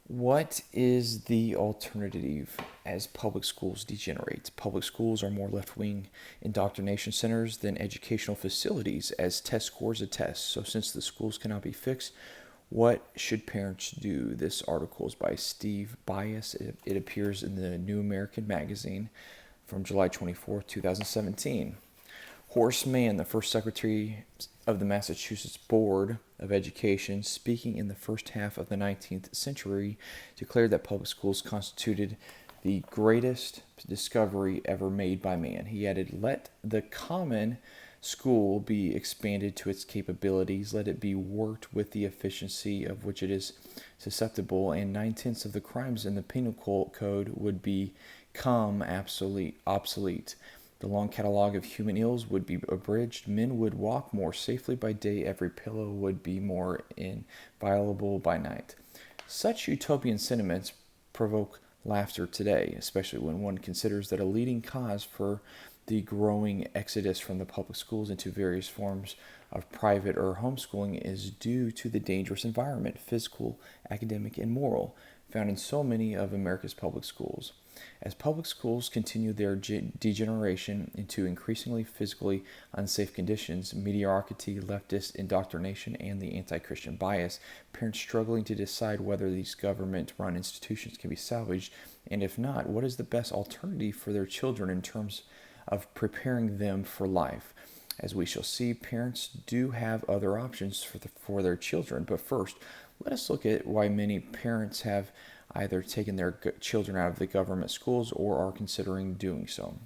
What is the alternative as public schools degenerate? Public schools are more left wing indoctrination centers than educational facilities, as test scores attest. So, since the schools cannot be fixed, what should parents do? This article is by Steve Byas. It appears in the New American Magazine from July 24th, 2017. Horace Mann, the first secretary of the Massachusetts Board of Education, speaking in the first half of the 19th century, declared that public schools constituted the greatest discovery ever made by man. He added, "Let the common school be expanded to its capabilities, let it be worked with the efficiency of which it is susceptible, and 9/10 of the crimes in the penal code would become obsolete. The long catalog of human ills would be abridged. Men would walk more safely by day. Every pillow would be more inviolable by night." Such utopian sentiments provoke laughter today, especially when one considers that a leading cause for the growing exodus from the public schools into various forms of private or homeschooling is due to the dangerous environment, physical, academic, and moral, found in so many of America's public schools. As public schools continue their degeneration into increasingly physically unsafe conditions, mediocrity, leftist indoctrination, and the anti-Christian bias, parents struggling to decide whether these government-run institutions can be salvaged, and if not, what is the best alternative for their children in terms of preparing them for life. As we shall see, parents do have other options for their children, but first, let us look at why many parents have either taken their children out of the government schools or are considering doing so.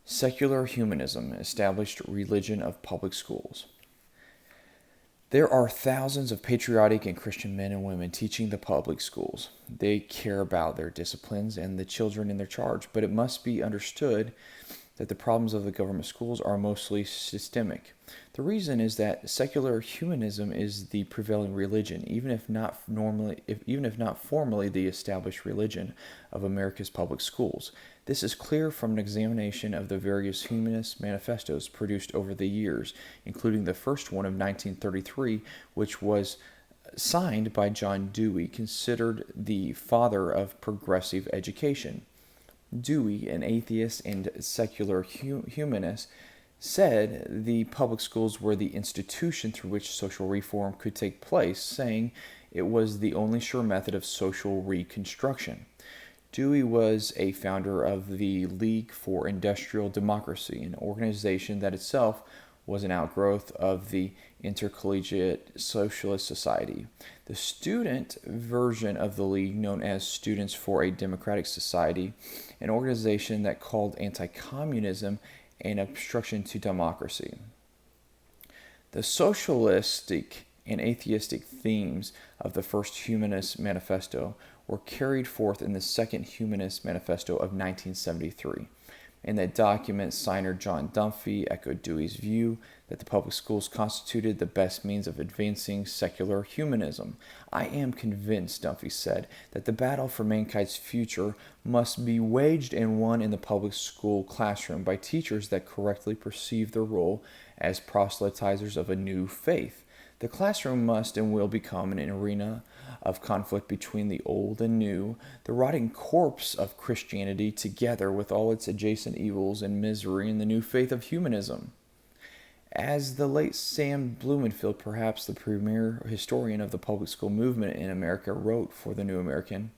Secular humanism, established religion of public schools. There are thousands of patriotic and Christian men and women teaching the public schools. They care about their disciplines and the children in their charge, but it must be understood that the problems of the government schools are mostly systemic. The reason is that secular humanism is the prevailing religion, even if not formally the established religion of America's public schools. This is clear from an examination of the various Humanist manifestos produced over the years, including the first one of 1933, which was signed by John Dewey, considered the father of progressive education. Dewey, an atheist and secular humanist, said the public schools were the institution through which social reform could take place, saying it was the only sure method of social reconstruction. Dewey was a founder of the League for Industrial Democracy, an organization that itself was an outgrowth of the Intercollegiate Socialist Society. The student version of the League, known as Students for a Democratic Society, an organization that called anti-communism an obstruction to democracy. The socialistic and atheistic themes of the first Humanist Manifesto were carried forth in the second Humanist Manifesto of 1973. In that document, signer John Dunphy echoed Dewey's view that the public schools constituted the best means of advancing secular humanism. "I am convinced," Dunphy said, "that the battle for mankind's future must be waged and won in the public school classroom by teachers that correctly perceive their role as proselytizers of a new faith. The classroom must and will become an arena of conflict between the old and new, the rotting corpse of Christianity together with all its adjacent evils and misery and the new faith of humanism." As the late Sam Blumenfield, perhaps the premier historian of the public school movement in America, wrote for the New American,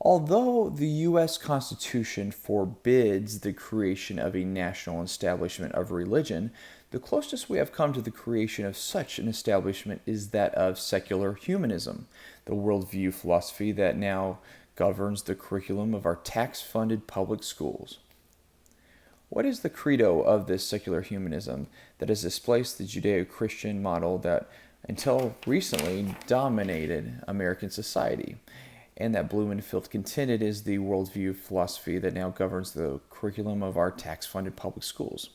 "Although the U.S. Constitution forbids the creation of a national establishment of religion, the closest we have come to the creation of such an establishment is that of secular humanism, the worldview philosophy that now governs the curriculum of our tax-funded public schools." What is the credo of this secular humanism that has displaced the Judeo-Christian model that until recently dominated American society, and that Blumenfield contended is the worldview philosophy that now governs the curriculum of our tax-funded public schools?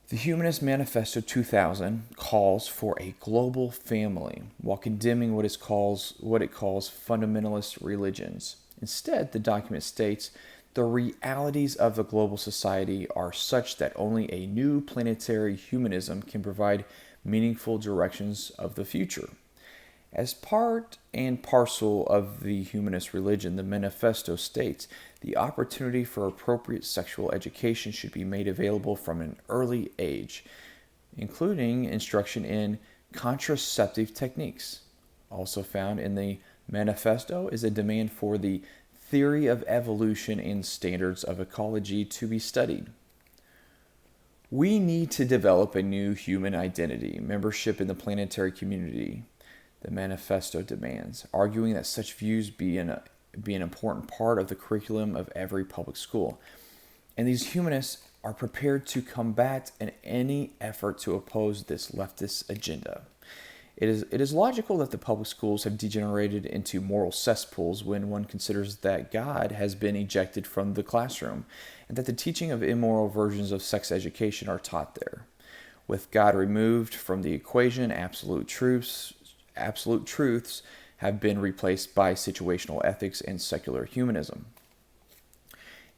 The Humanist Manifesto 2000 calls for a global family while condemning what it calls fundamentalist religions. Instead, the document states, "The realities of the global society are such that only a new planetary humanism can provide meaningful directions of the future." As part and parcel of the humanist religion, the Manifesto states the opportunity for appropriate sexual education should be made available from an early age, including instruction in contraceptive techniques. Also found in the Manifesto is a demand for the theory of evolution and standards of ecology to be studied. We need to develop a new human identity, membership in the planetary community, the Manifesto demands, arguing that such views be an important part of the curriculum of every public school. And these humanists are prepared to combat any effort to oppose this leftist agenda. It is logical that the public schools have degenerated into moral cesspools when one considers that God has been ejected from the classroom and that the teaching of immoral versions of sex education are taught there. With God removed from the equation, absolute truths have been replaced by situational ethics and secular humanism.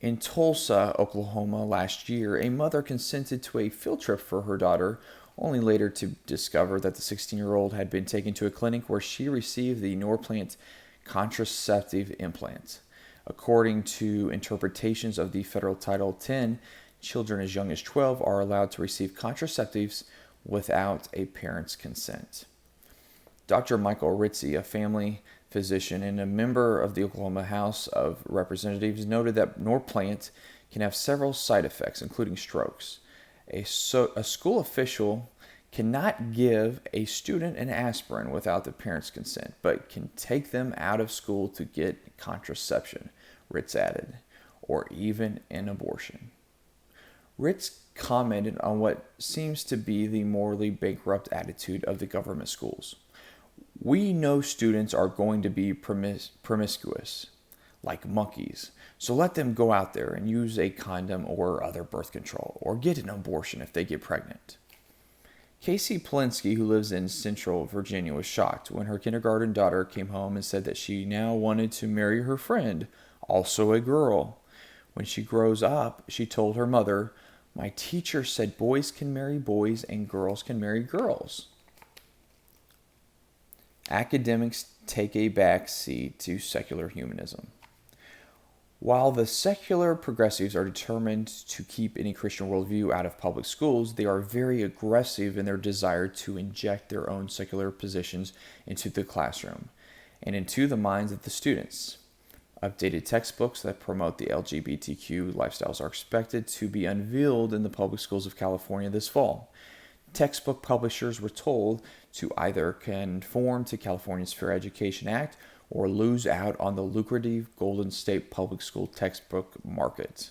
In Tulsa, Oklahoma, last year, a mother consented to a field trip for her daughter, only later to discover that the 16-year-old had been taken to a clinic where she received the Norplant contraceptive implant. According to interpretations of the federal Title X, children as young as 12 are allowed to receive contraceptives without a parent's consent. Dr. Michael Ritzie, a family physician and a member of the Oklahoma House of Representatives, noted that Norplant can have several side effects, including strokes. A school official cannot give a student an aspirin without the parent's consent, but can take them out of school to get contraception, Ritz added, or even an abortion. Ritz commented on what seems to be the morally bankrupt attitude of the government schools. We know students are going to be promiscuous, like monkeys, so let them go out there and use a condom or other birth control, or get an abortion if they get pregnant. Casey Polinsky, who lives in Central Virginia, was shocked when her kindergarten daughter came home and said that she now wanted to marry her friend, also a girl. When she grows up, she told her mother, "My teacher said boys can marry boys and girls can marry girls." Academics take a back seat to secular humanism. While the secular progressives are determined to keep any Christian worldview out of public schools, they are very aggressive in their desire to inject their own secular positions into the classroom and into the minds of the students. Updated textbooks that promote the LGBTQ lifestyles are expected to be unveiled in the public schools of California this fall. Textbook publishers were told to either conform to California's Fair Education Act or lose out on the lucrative Golden State public school textbook market.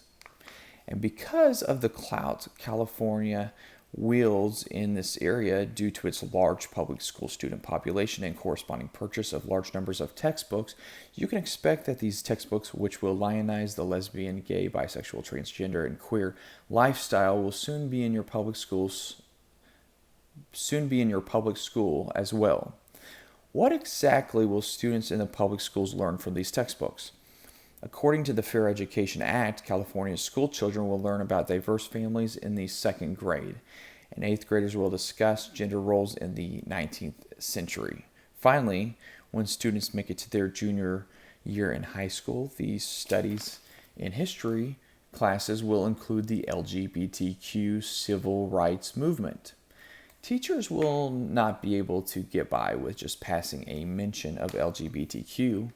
And because of the clout California wields in this area due to its large public school student population and corresponding purchase of large numbers of textbooks, you can expect that these textbooks, which will lionize the lesbian, gay, bisexual, transgender, and queer lifestyle, will soon be in your public school as well. What exactly will students in the public schools learn from these textbooks? According to the Fair Education Act, California's school children will learn about diverse families in the second grade, and eighth graders will discuss gender roles in the 19th century. Finally, when students make it to their junior year in high school, these studies in history classes will include the LGBTQ civil rights movement. Teachers will not be able to get by with just passing a mention of LGBTQ.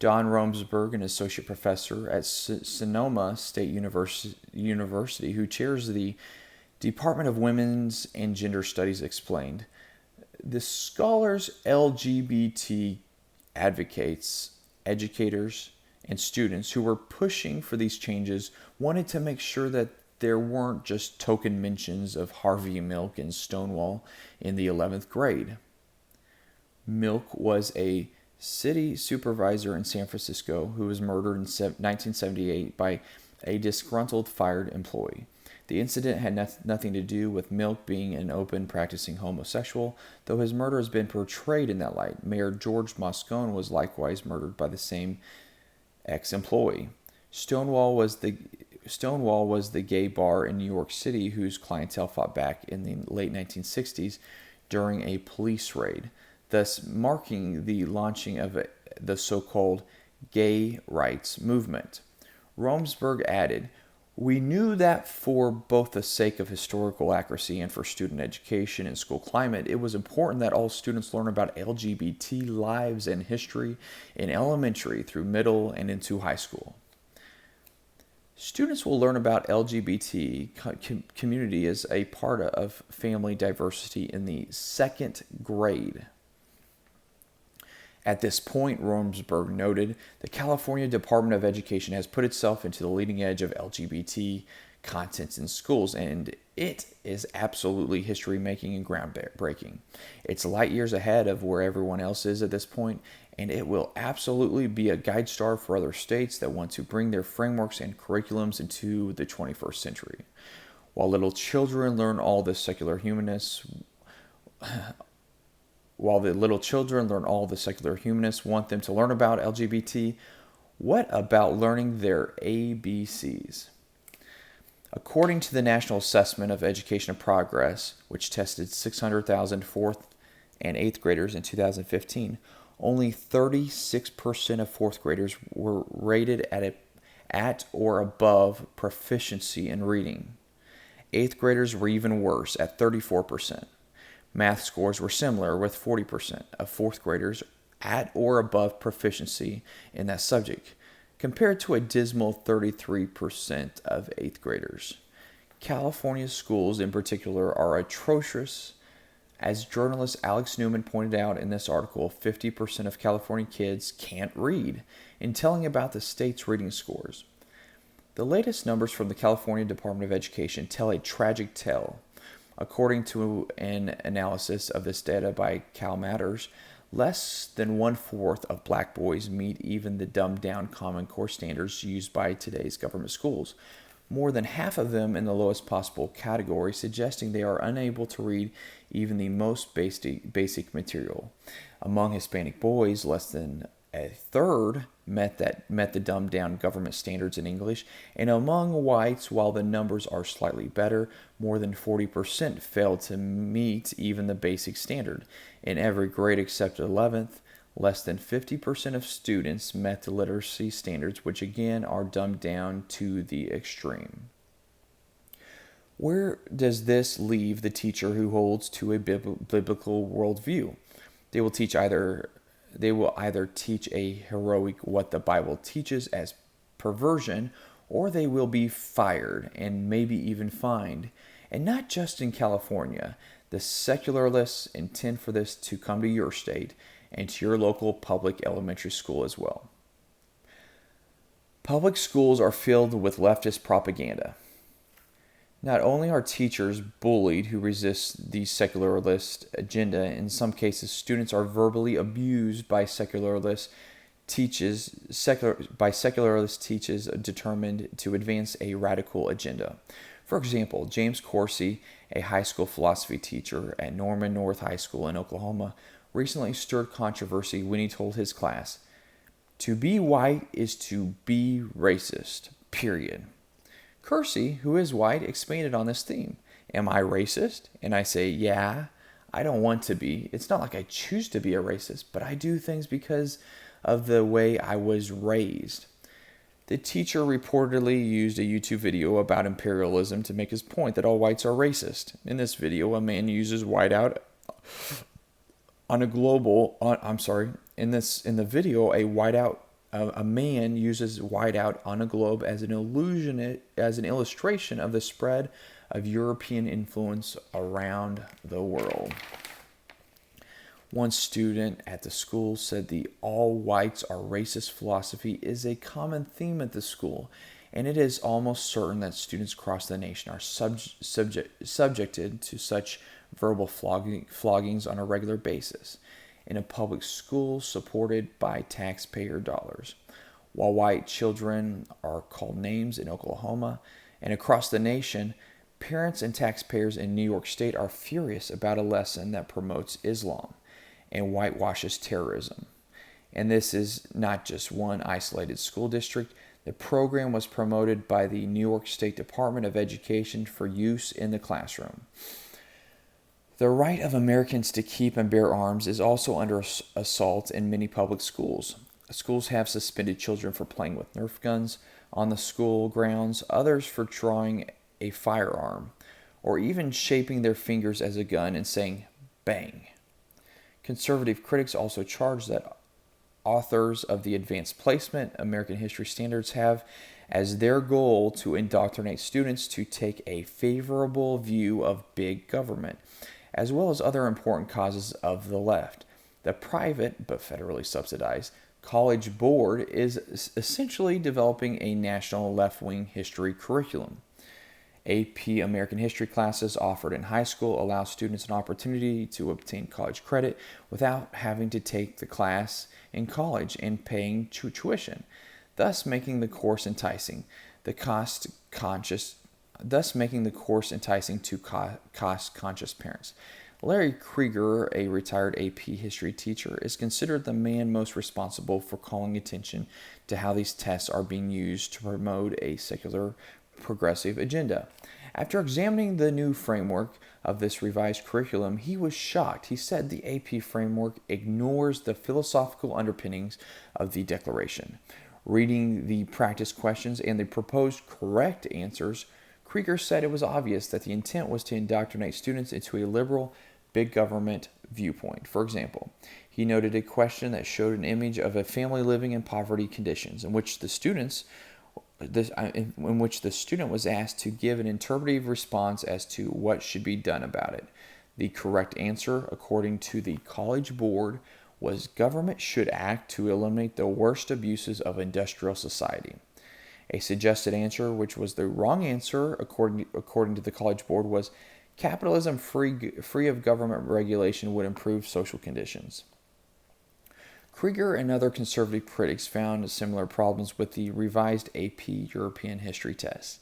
Don Romsberg, an associate professor at Sonoma State University, who chairs the Department of Women's and Gender Studies, explained, "The scholars, LGBT advocates, educators, and students who were pushing for these changes wanted to make sure that there weren't just token mentions of Harvey Milk and Stonewall in the 11th grade. Milk was a city supervisor in San Francisco who was murdered in 1978 by a disgruntled fired employee. The incident had nothing to do with Milk being an open practicing homosexual, though his murder has been portrayed in that light. Mayor George Moscone was likewise murdered by the same ex-employee. Stonewall was the gay bar in New York City whose clientele fought back in the late 1960s during a police raid. thus marking the launching of the so-called gay rights movement. Romsberg added, "We knew that for both the sake of historical accuracy and for student education and school climate, it was important that all students learn about LGBT lives and history in elementary through middle and into high school." Students will learn about LGBT community as a part of family diversity in the second grade. At this point, Romsberg noted, the California Department of Education has put itself into the leading edge of LGBT contents in schools, and it is absolutely history-making and groundbreaking. It's light years ahead of where everyone else is at this point, and it will absolutely be a guide star for other states that want to bring their frameworks and curriculums into the 21st century. While the little children learn all the secular humanists want them to learn about LGBT, what about learning their ABCs? According to the National Assessment of Education and Progress, which tested 600,000 4th and 8th graders in 2015, only 36% of 4th graders were rated at or above proficiency in reading. 8th graders were even worse at 34%. Math scores were similar, with 40% of 4th graders at or above proficiency in that subject, compared to a dismal 33% of 8th graders. California schools in particular are atrocious. As journalist Alex Newman pointed out in this article, 50% of California kids can't read, in telling about the state's reading scores. The latest numbers from the California Department of Education tell a tragic tale. According to an analysis of this data by Cal Matters, less than 1/4 of black boys meet even the dumbed-down Common Core standards used by today's government schools. More than half of them in the lowest possible category, suggesting they are unable to read even the most basic material. Among Hispanic boys, less than a third met the dumbed-down government standards in English, and among whites, while the numbers are slightly better, more than 40% failed to meet even the basic standard. In every grade except 11th, less than 50% of students met the literacy standards, which again are dumbed down to the extreme. Where does this leave the teacher who holds to a biblical worldview? They will either teach a heroic what the Bible teaches as perversion, or they will be fired and maybe even fined. And not just in California. The secularists intend for this to come to your state and to your local public elementary school as well. Public schools are filled with leftist propaganda. Not only are teachers bullied who resist the secularist agenda, in some cases students are verbally abused by secularist teachers determined to advance a radical agenda. For example, James Corsi, a high school philosophy teacher at Norman North High School in Oklahoma, recently stirred controversy when he told his class, "To be white is to be racist, period." Corsi, who is white, expanded on this theme. Am I racist? And I say, yeah, I don't want to be. It's not like I choose to be a racist, but I do things because of the way I was raised. The teacher reportedly used a YouTube video about imperialism to make his point that all whites are racist. In this video, a man uses whiteout on a global. In the video, a man uses whiteout on a globe as an illustration of the spread of European influence around the world. One student at the school said the all whites are racist philosophy is a common theme at the school, and it is almost certain that students across the nation are subjected to such verbal floggings on a regular basis in a public school supported by taxpayer dollars. While white children are called names in Oklahoma and across the nation, parents and taxpayers in New York State are furious about a lesson that promotes Islam and whitewashes terrorism. And this is not just one isolated school district. The program was promoted by the New York State Department of Education for use in the classroom. The right of Americans to keep and bear arms is also under assault in many public schools. Schools have suspended children for playing with Nerf guns on the school grounds, others for drawing a firearm, or even shaping their fingers as a gun and saying, bang. Conservative critics also charge that authors of the advanced placement American history standards have as their goal to indoctrinate students to take a favorable view of big government, as well as other important causes of the left. The private, but federally subsidized, College Board is essentially developing a national left-wing history curriculum. AP American history classes offered in high school allow students an opportunity to obtain college credit without having to take the class in college and paying tuition, thus making the course enticing. Thus making the course enticing to cost-conscious parents. Larry Krieger, a retired AP history teacher, is considered the man most responsible for calling attention to how these tests are being used to promote a secular progressive agenda. After examining the new framework of this revised curriculum, he was shocked. He said the AP framework ignores the philosophical underpinnings of the Declaration. Reading the practice questions and the proposed correct answers, Krieger said it was obvious that the intent was to indoctrinate students into a liberal, big government viewpoint. For example, he noted a question that showed an image of a family living in poverty conditions, in which the student was asked to give an interpretive response as to what should be done about it. The correct answer, according to the College Board, was government should act to eliminate the worst abuses of industrial society. A suggested answer, which was the wrong answer according to the College Board, was capitalism free of government regulation would improve social conditions. Krieger and other conservative critics found similar problems with the revised AP European history test.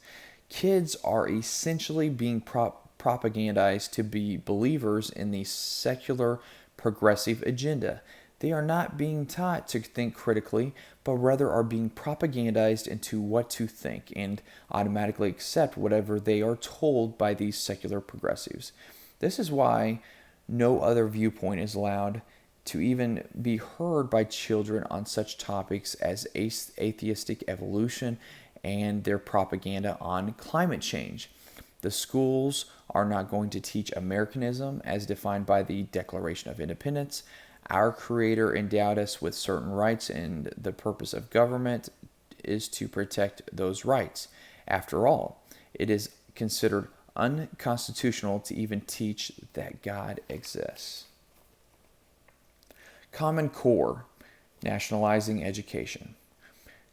Kids are essentially being propagandized to be believers in the secular progressive agenda. They are not being taught to think critically, but rather are being propagandized into what to think and automatically accept whatever they are told by these secular progressives. This is why no other viewpoint is allowed to even be heard by children on such topics as atheistic evolution and their propaganda on climate change. The schools are not going to teach Americanism as defined by the Declaration of Independence. Our Creator endowed us with certain rights, and the purpose of government is to protect those rights. After all, it is considered unconstitutional to even teach that God exists. Common Core, nationalizing education.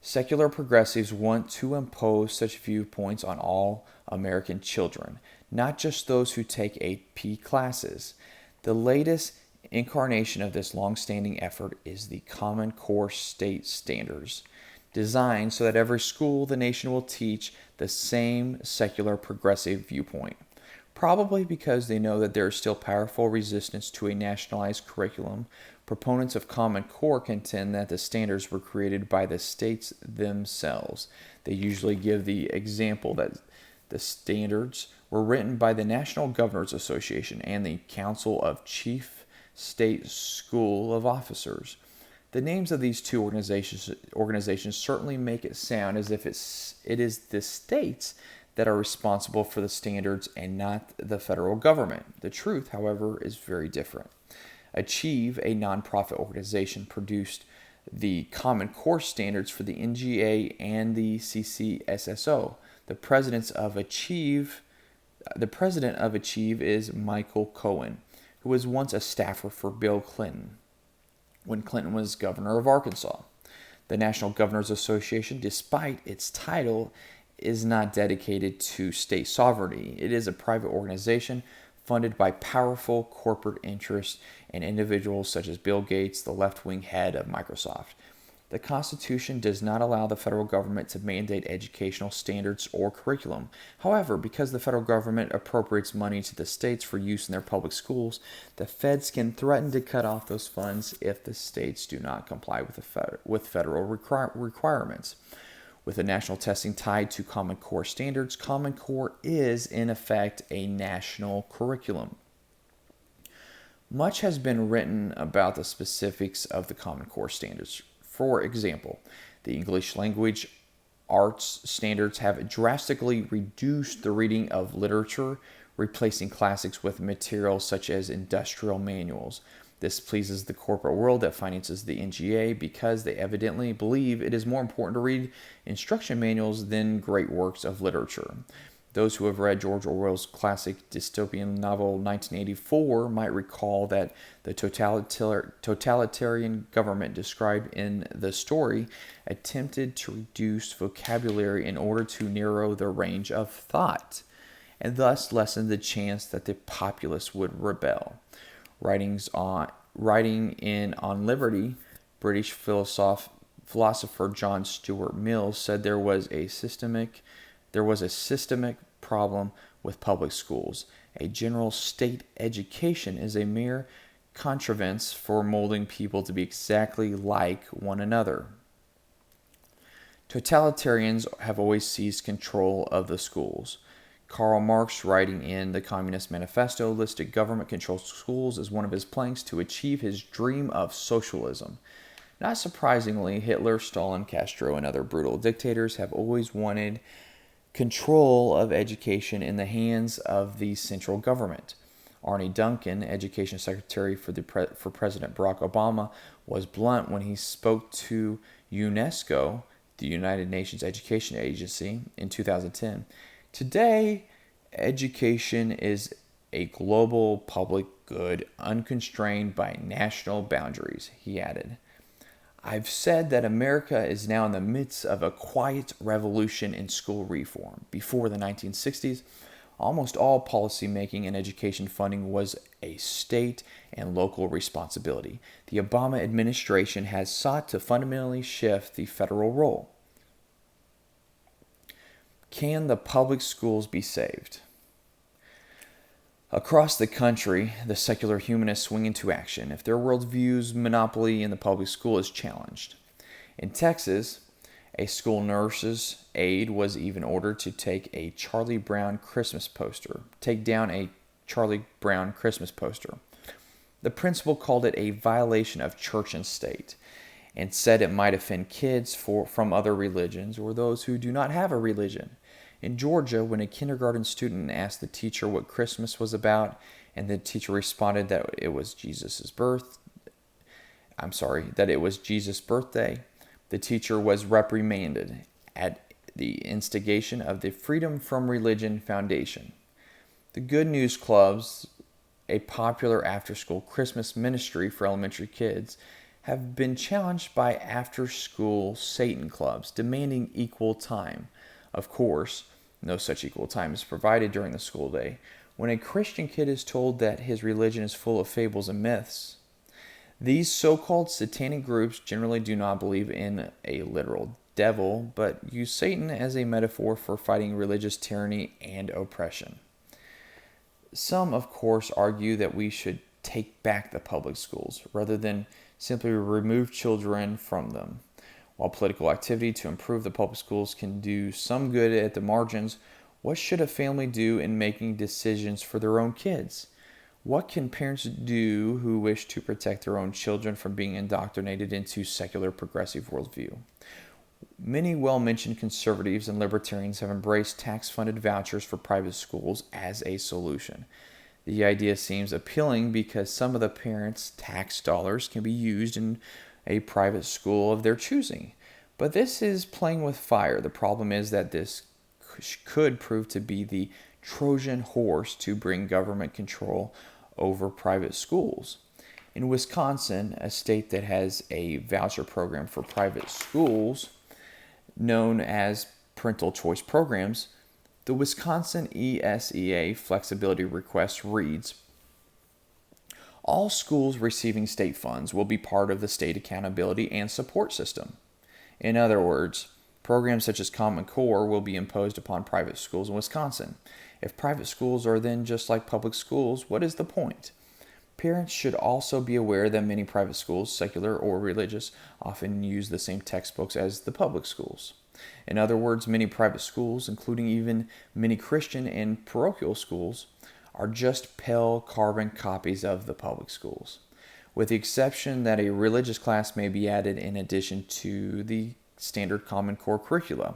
Secular progressives want to impose such viewpoints on all American children, not just those who take AP classes. The latest incarnation of this long-standing effort is the Common Core state standards, designed so that every school in the nation will teach the same secular progressive viewpoint. Probably because they know that there is still powerful resistance to a nationalized curriculum, proponents of Common Core contend that the standards were created by the states themselves. They usually give the example that the standards were written by the National Governors Association and the Council of Chief State School of Officers. The names of these two organizations certainly make it sound as if it is the states that are responsible for the standards and not the federal government. The truth, however, is very different. Achieve, a nonprofit organization, produced the Common Core standards for the NGA and the CCSSO. The president of Achieve is Michael Cohen, who was once a staffer for Bill Clinton when Clinton was governor of Arkansas. The National Governors Association, despite its title, is not dedicated to state sovereignty. It is a private organization funded by powerful corporate interests and individuals such as Bill Gates, the left-wing head of Microsoft. The Constitution does not allow the federal government to mandate educational standards or curriculum. However, because the federal government appropriates money to the states for use in their public schools, the feds can threaten to cut off those funds if the states do not comply with federal requirements. With the national testing tied to Common Core standards, Common Core is, in effect, a national curriculum. Much has been written about the specifics of the Common Core standards. For example, the English language arts standards have drastically reduced the reading of literature, replacing classics with materials such as industrial manuals. This pleases the corporate world that finances the NGA because they evidently believe it is more important to read instruction manuals than great works of literature. Those who have read George Orwell's classic dystopian novel 1984 might recall that the totalitarian government described in the story attempted to reduce vocabulary in order to narrow the range of thought, and thus lessen the chance that the populace would rebel. Writing in On Liberty, British philosopher John Stuart Mill said there was a systemic problem with public schools. A general state education is a mere contrivance for molding people to be exactly like one another. Totalitarians have always seized control of the schools. Karl Marx, writing in the Communist Manifesto, listed government-controlled schools as one of his planks to achieve his dream of socialism. Not surprisingly, Hitler, Stalin, Castro, and other brutal dictators have always wanted control of education in the hands of the central government. Arne Duncan, Education Secretary for President Barack Obama, was blunt when he spoke to UNESCO, the United Nations Education Agency, in 2010. Today, education is a global public good, unconstrained by national boundaries, he added. I've said that America is now in the midst of a quiet revolution in school reform. Before the 1960s, almost all policymaking and education funding was a state and local responsibility. The Obama administration has sought to fundamentally shift the federal role. Can the public schools be saved? Across the country, the secular humanists swing into action if their worldview's monopoly in the public school is challenged. In Texas, a school nurse's aide was even ordered to take down a Charlie Brown Christmas poster. The principal called it a violation of church and state and said it might offend kids from other religions or those who do not have a religion. In Georgia, when a kindergarten student asked the teacher what Christmas was about, and the teacher responded that it was Jesus' birthday, the teacher was reprimanded at the instigation of the Freedom from Religion Foundation. The Good News Clubs, a popular after-school Christmas ministry for elementary kids, have been challenged by after-school Satan clubs demanding equal time. Of course, no such equal time is provided during the school day. When a Christian kid is told that his religion is full of fables and myths, these so-called satanic groups generally do not believe in a literal devil, but use Satan as a metaphor for fighting religious tyranny and oppression. Some, of course, argue that we should take back the public schools rather than simply remove children from them. While political activity to improve the public schools can do some good at the margins, what should a family do in making decisions for their own kids? What can parents do who wish to protect their own children from being indoctrinated into secular progressive worldview? Many well-mentioned conservatives and libertarians have embraced tax-funded vouchers for private schools as a solution. The idea seems appealing because some of the parents' tax dollars can be used in a private school of their choosing. But this is playing with fire. The problem is that this could prove to be the Trojan horse to bring government control over private schools. In Wisconsin, a state that has a voucher program for private schools known as parental choice programs, the Wisconsin ESEA flexibility request reads, all schools receiving state funds will be part of the state accountability and support system. In other words, programs such as Common Core will be imposed upon private schools in Wisconsin. If private schools are then just like public schools, what is the point? Parents should also be aware that many private schools, secular or religious, often use the same textbooks as the public schools. In other words, many private schools, including even many Christian and parochial schools, are just pale carbon copies of the public schools, with the exception that a religious class may be added in addition to the standard Common Core curricula.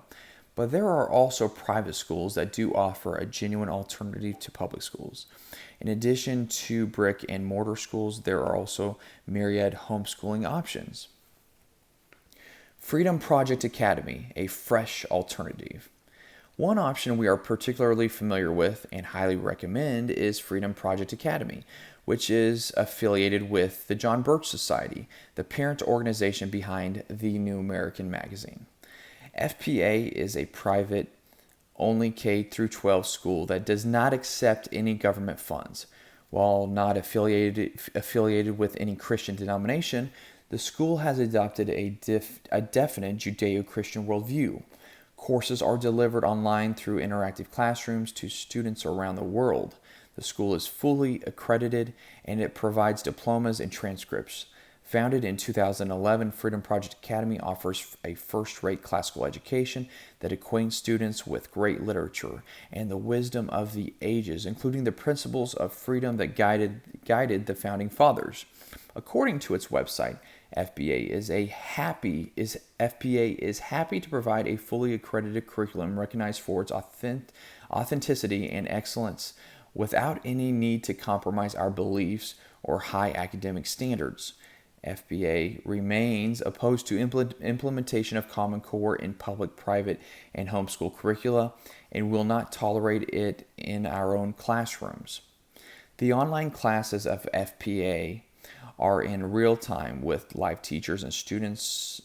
But there are also private schools that do offer a genuine alternative to public schools. In addition to brick and mortar schools, there are also myriad homeschooling options. Freedom Project Academy, a fresh alternative. One option we are particularly familiar with and highly recommend is Freedom Project Academy, which is affiliated with the John Birch Society, the parent organization behind the New American Magazine. FPA is a private only K through 12 school that does not accept any government funds. While not affiliated with any Christian denomination, the school has adopted a definite Judeo-Christian worldview. Courses are delivered online through interactive classrooms to students around the world. The school is fully accredited and it provides diplomas and transcripts. Founded in 2011, Freedom Project Academy offers a first-rate classical education that acquaints students with great literature and the wisdom of the ages, including the principles of freedom that guided the founding fathers. According to its website, FPA is happy to provide a fully accredited curriculum recognized for its authenticity and excellence without any need to compromise our beliefs or high academic standards. FPA remains opposed to implementation of Common Core in public, private, and homeschool curricula and will not tolerate it in our own classrooms. The online classes of FPA are in real time with live teachers and students.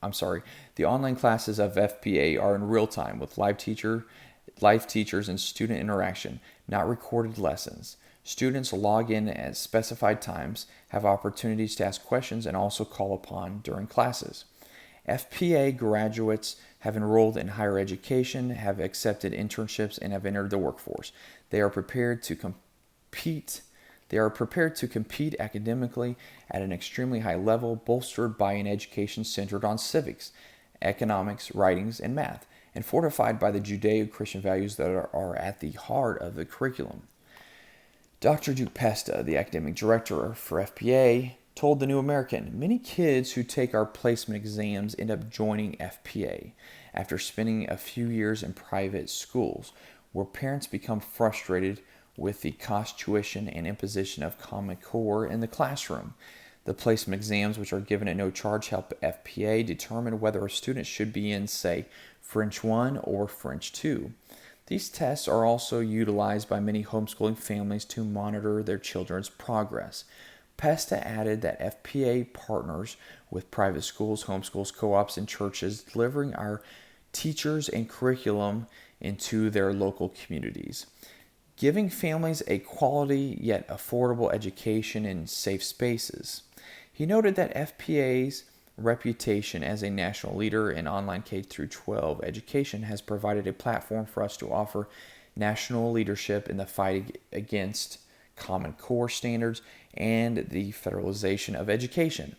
The online classes of FPA are in real time with live teachers and student interaction, not recorded lessons. Students log in at specified times, have opportunities to ask questions, and also call upon during classes. FPA graduates have enrolled in higher education, have accepted internships, and have entered the workforce. They are prepared to compete academically at an extremely high level, bolstered by an education centered on civics, economics, writings, and math, and fortified by the Judeo-Christian values that are at the heart of the curriculum. Dr. Duke Pesta, the academic director for FPA, told the New American, "Many kids who take our placement exams end up joining FPA after spending a few years in private schools, where parents become frustrated with the cost, tuition, and imposition of Common Core in the classroom. The placement exams, which are given at no charge, help FPA determine whether a student should be in, say, French 1 or French 2. These tests are also utilized by many homeschooling families to monitor their children's progress." Pesta added that FPA partners with private schools, homeschools, co-ops, and churches, delivering our teachers and curriculum into their local communities, giving families a quality yet affordable education in safe spaces. He noted that FPA's reputation as a national leader in online K-12 education has provided a platform for us to offer national leadership in the fight against Common Core standards and the federalization of education.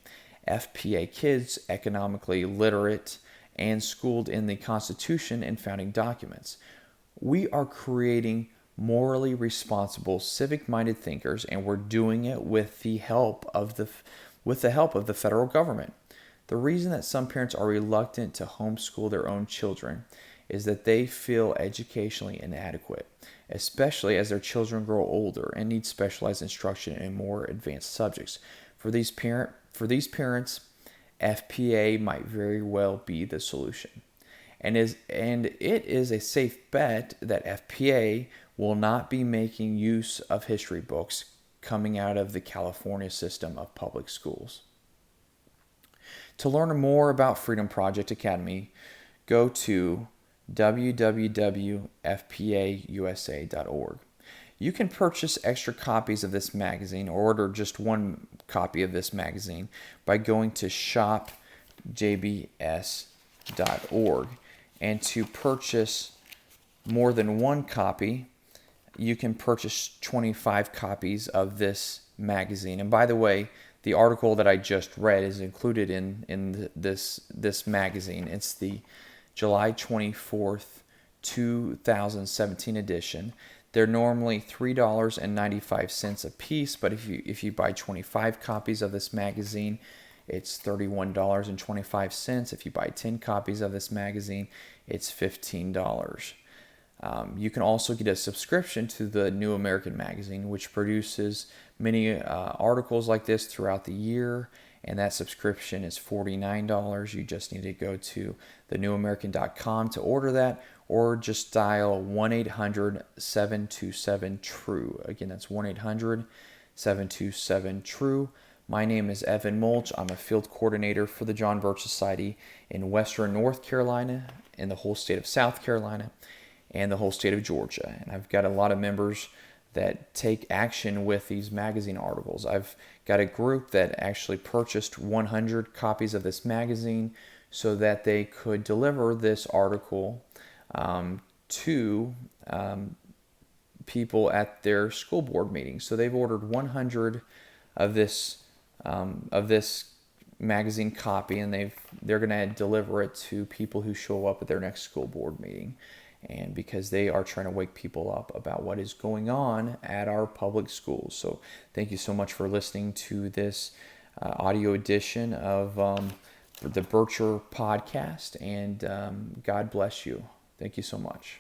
FPA kids, economically literate and schooled in the Constitution and founding documents. We are creating morally responsible, civic-minded thinkers, and we're doing it with the help of the federal government. The reason that some parents are reluctant to homeschool their own children is that they feel educationally inadequate, especially as their children grow older and need specialized instruction in more advanced subjects. For these parents, FPA might very well be the solution. And it is a safe bet that FPA will not be making use of history books coming out of the California system of public schools. To learn more about Freedom Project Academy, go to www.fpausa.org. You can purchase extra copies of this magazine or order just one copy of this magazine by going to shopjbs.org. And to purchase more than one copy, you can purchase 25 copies of this magazine. And by the way, the article that I just read is included in this magazine. It's the July 24th, 2017 edition They're normally $3.95 a piece, but if you buy 25 copies of this magazine, it's $31.25. If you buy 10 copies of this magazine, it's $15. You can also get a subscription to the New American Magazine, which produces many articles like this throughout the year, and that subscription is $49. You just need to go to thenewamerican.com to order that, or just dial 1-800-727-TRUE. Again, that's 1-800-727-TRUE. My name is Evan Mulch. I'm a field coordinator for the John Birch Society in Western North Carolina, in the whole state of South Carolina, and the whole state of Georgia. And I've got a lot of members that take action with these magazine articles. I've got a group that actually purchased 100 copies of this magazine so that they could deliver this article to people at their school board meetings. So they've ordered 100 of this magazine copy, and they're going to deliver it to people who show up at their next school board meeting. And because they are trying to wake people up about what is going on at our public schools. So thank you so much for listening to this audio edition of the Bircher podcast, and God bless you. Thank you so much.